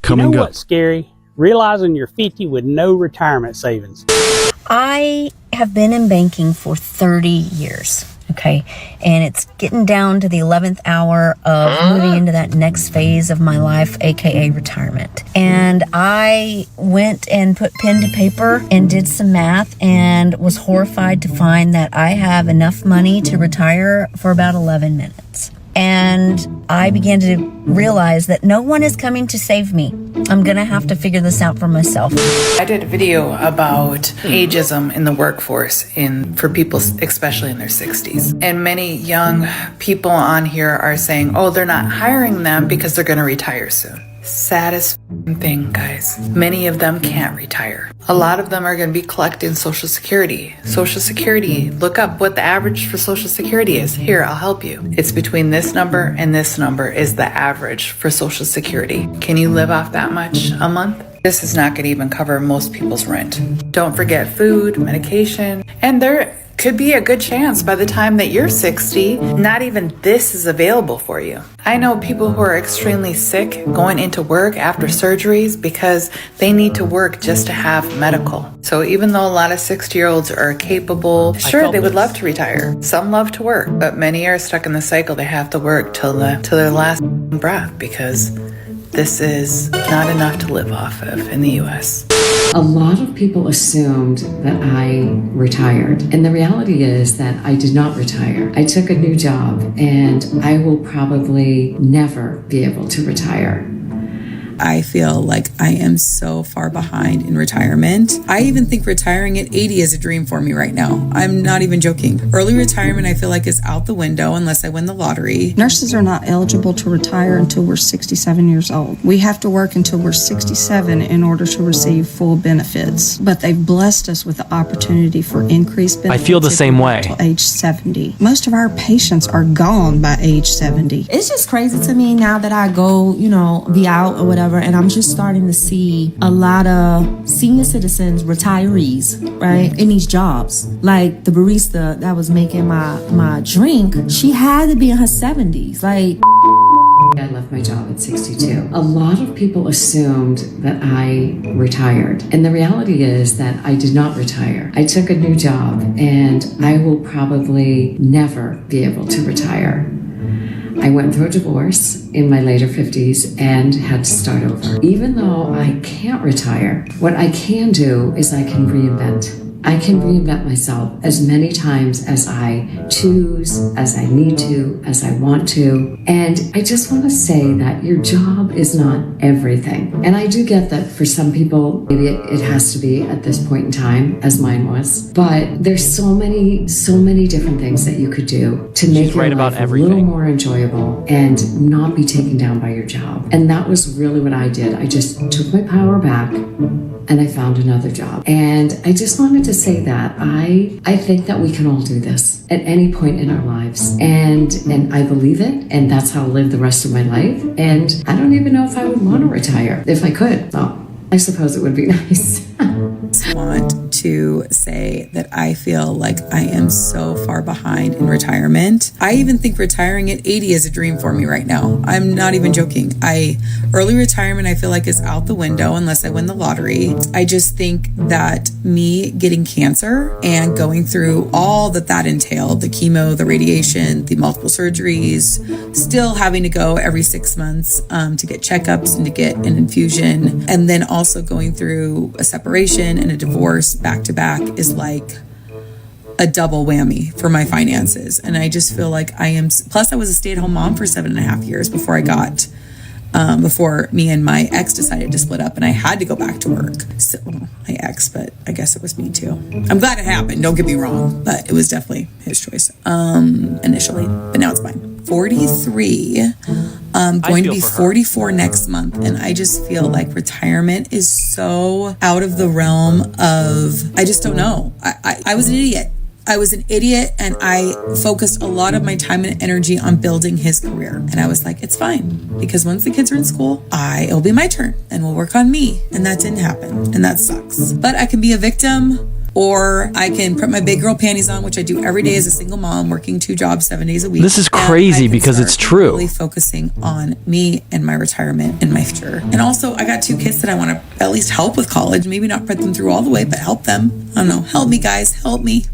Coming up. What's scary? Realizing you're 50 with no retirement savings. I have been in banking for 30 years, okay? And it's getting down to the 11th hour of moving into that next phase of my life, aka retirement. And I went and put pen to paper and did some math and was horrified to find that I have enough money to retire for about 11 minutes. And I began to realize that no one is coming to save me. I'm gonna have to figure this out for myself. I did a video about ageism in the workforce for people, especially in their 60s. And many young people on here are saying, oh, they're not hiring them because they're gonna retire soon. Saddest thing, guys. Many of them can't retire. A lot of them are going to be collecting Social Security. Social Security, look up what the average for Social Security is. Here, I'll help you. It's between this number and this number is the average for Social Security. Can you live off that much a month? This is not going to even cover most people's rent. Don't forget food, medication, and there could be a good chance by the time that you're 60, not even this is available for you. I know people who are extremely sick going into work after surgeries because they need to work just to have medical. So even though a lot of 60-year-olds are capable, sure, they would love to retire. Some love to work, but many are stuck in the cycle. They have to work till their last breath because this is not enough to live off of in the US. A lot of people assumed that I retired, and the reality is that I did not retire. I took a new job, and I will probably never be able to retire. I feel like I am so far behind in retirement. I even think retiring at 80 is a dream for me right now. I'm not even joking. Early retirement, I feel like, is out the window unless I win the lottery. Nurses are not eligible to retire until we're 67 years old. We have to work until we're 67 in order to receive full benefits. But they've blessed us with the opportunity for increased benefits. I feel the same way. Until age 70. Most of our patients are gone by age 70. It's just crazy to me now that I go, be out or whatever, and I'm just starting to see a lot of senior citizens, retirees, right, in these jobs. Like the barista that was making my drink, she had to be in her 70s. Like, I left my job at 62. A lot of people assumed that I retired, and the reality is that I did not retire. I took a new job, and I will probably never be able to retire. I went through a divorce in my later 50s and had to start over. Even though I can't retire, what I can do is I can reinvent. I can reinvent myself as many times as I choose, as I need to, as I want to. And I just want to say that your job is not everything. And I do get that for some people, maybe it has to be at this point in time, as mine was. But there's so many different things that you could do to make your life a little more enjoyable and not be taken down by your job. And that was really what I did. I just took my power back and I found another job. And I just wanted to say that I think that we can all do this at any point in our lives. And I believe it, and that's how I'll live the rest of my life. And I don't even know if I would want to retire if I could. Well, I suppose it would be nice. Want to say that I feel like I am so far behind in retirement. I even think retiring at 80 is a dream for me right now. I'm not even joking. Early retirement, I feel like, is out the window unless I win the lottery. I just think that me getting cancer and going through all that entailed, the chemo, the radiation, the multiple surgeries, still having to go every 6 months to get checkups and to get an infusion, and then also going through a separation and a divorce back to back is like a double whammy for my finances. And I just feel like plus I was a stay-at-home mom for 7.5 years before before me and my ex decided to split up and I had to go back to work. So, my ex, but I guess it was me too. I'm glad it happened, don't get me wrong, but it was definitely his choice initially, but now it's mine. 43, going to be 44 next month, and I just feel like retirement is so out of the realm of, I just don't know. I was an idiot. And I focused a lot of my time and energy on building his career. And I was like, it's fine, because once the kids are in school, it'll be my turn and we'll work on me. And that didn't happen. And that sucks. But I can be a victim or I can put my big girl panties on, which I do every day as a single mom working 2 jobs 7 days a week. This is crazy because it's true. Really focusing on me and my retirement and my future. And also, I got 2 kids that I want to at least help with college. Maybe not put them through all the way, but help them. I don't know. Help me, guys. Help me.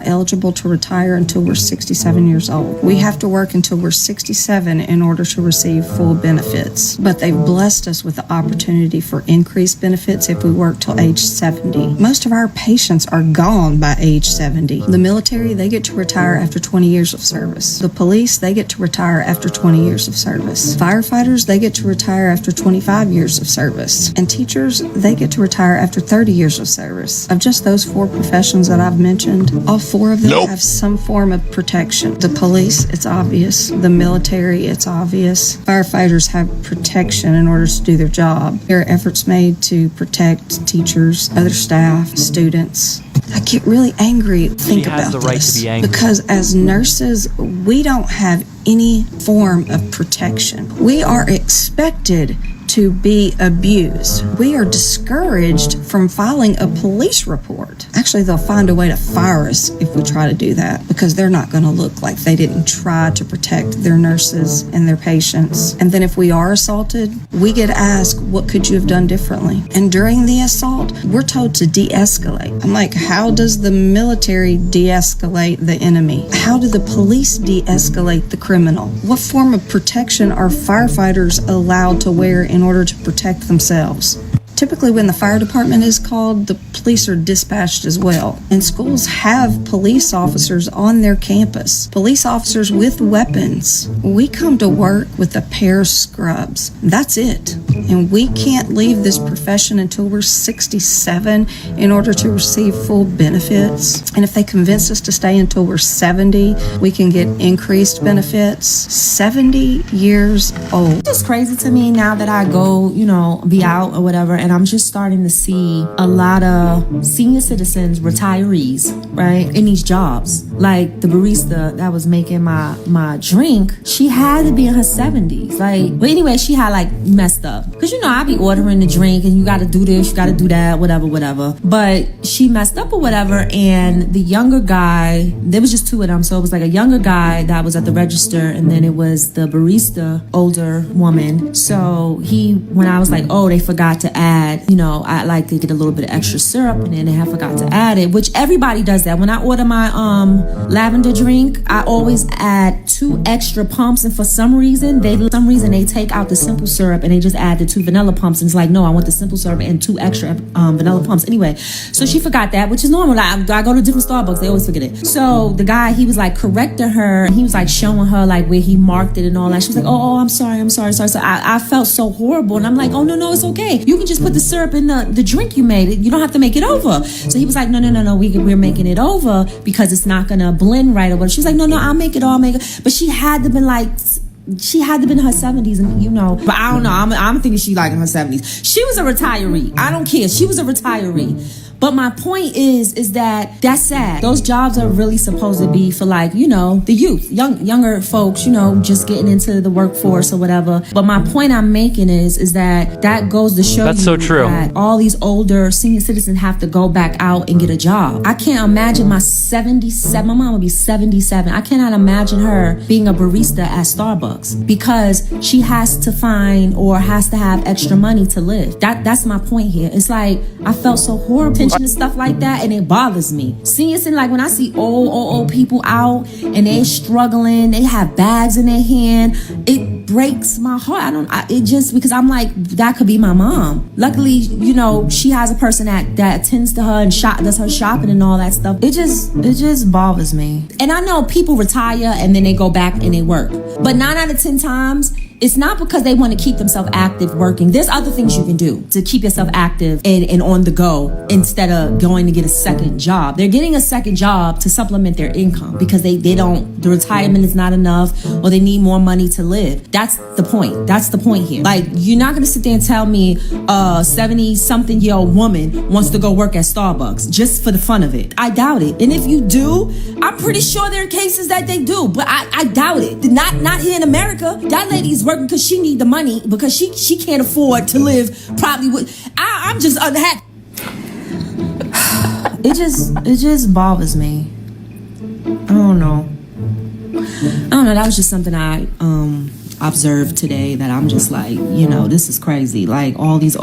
Eligible to retire until we're 67 years old. We have to work until we're 67 in order to receive full benefits, but they've blessed us with the opportunity for increased benefits if we work till age 70. Most of our patients are gone by age 70. The military, they get to retire after 20 years of service. The police, they get to retire after 20 years of service. Firefighters, they get to retire after 25 years of service. And teachers, they get to retire after 30 years of service. Of just those 4 professions that I've mentioned, all 4 of them have some form of protection. The police, it's obvious. The military, it's obvious. Firefighters have protection in order to do their job. There are efforts made to protect teachers, other staff, students. I get really angry think about this because as nurses, we don't have any form of protection. We are expected to be abused. We are discouraged from filing a police report. Actually, they'll find a way to fire us if we try to do that because they're not going to look like they didn't try to protect their nurses and their patients. And then if we are assaulted, we get asked, what could you have done differently? And during the assault, we're told to de-escalate. I'm like, how does the military de-escalate the enemy? How do the police de-escalate the criminal? What form of protection are firefighters allowed to wear in order to protect themselves? Typically, when the fire department is called, the police are dispatched as well. And schools have police officers on their campus, police officers with weapons. We come to work with a pair of scrubs. That's it. And we can't leave this profession until we're 67 in order to receive full benefits. And if they convince us to stay until we're 70, we can get increased benefits. 70 years old. It's just crazy to me now that I go, be out or whatever, and I'm just starting to see a lot of senior citizens, retirees, right, in these jobs. Like the barista that was making my drink, she had to be in her 70s. But anyway, she had messed up. Because I be ordering the drink and you got to do this, you got to do that, whatever. But she messed up or whatever, and the younger guy, there was just 2 of them. So it was like a younger guy that was at the register, and then it was the barista, older woman. So when I was like, oh, they forgot to add, I like to get a little bit of extra syrup, and then they forgot to add it, which everybody does that. When I order my lavender drink, I always add 2 extra pumps, and for some reason they take out the simple syrup and they just add the 2 vanilla pumps, and it's like, no, I want the simple syrup and 2 extra vanilla pumps. Anyway, so she forgot that, which is normal. I go to different Starbucks, they always forget it. So the guy, he was correcting her, and he was showing her where he marked it and all that. She was like, oh, I'm sorry. So I felt so horrible, and I'm like, oh, no, it's okay. You can just put the syrup in the drink you made. You don't have to make it over. So he was like, no, we're making it over because it's not gonna blend right or whatever. She was like, no, I'll make it. But she had to been in her 70s, and but I don't know. I'm thinking she in her 70s. She was a retiree. I don't care. She was a retiree. But my point is that that's sad. Those jobs are really supposed to be for the youth, younger folks, just getting into the workforce or whatever. But my point I'm making is that goes to show that's so true. That all these older senior citizens have to go back out and get a job. I can't imagine my mom would be 77. I cannot imagine her being a barista at Starbucks because she has to find or has to have extra money to live. That's my point here. It's I felt so horrible and stuff like that, and it bothers me. Seniors, when I see old people out and they're struggling, they have bags in their hand, it breaks my heart. Because I'm like, that could be my mom. Luckily, she has a person that attends to her and does her shopping and all that stuff. It just bothers me. And I know people retire and then they go back and they work, but 9 out of 10 times, it's not because they want to keep themselves active working. There's other things you can do to keep yourself active and on the go instead of going to get a second job. They're getting a second job to supplement their income because the retirement is not enough or they need more money to live. That's the point. That's the point here. You're not going to sit there and tell me a 70-something-year-old woman wants to go work at Starbucks just for the fun of it. I doubt it. And if you do, I'm pretty sure there are cases that they do, but I doubt it. Not here in America. That lady's working because she need the money because she can't afford to live probably with. I'm just unhappy. it just bothers me. I don't know. That was just something I observed today that I'm just like, this is crazy. Like all these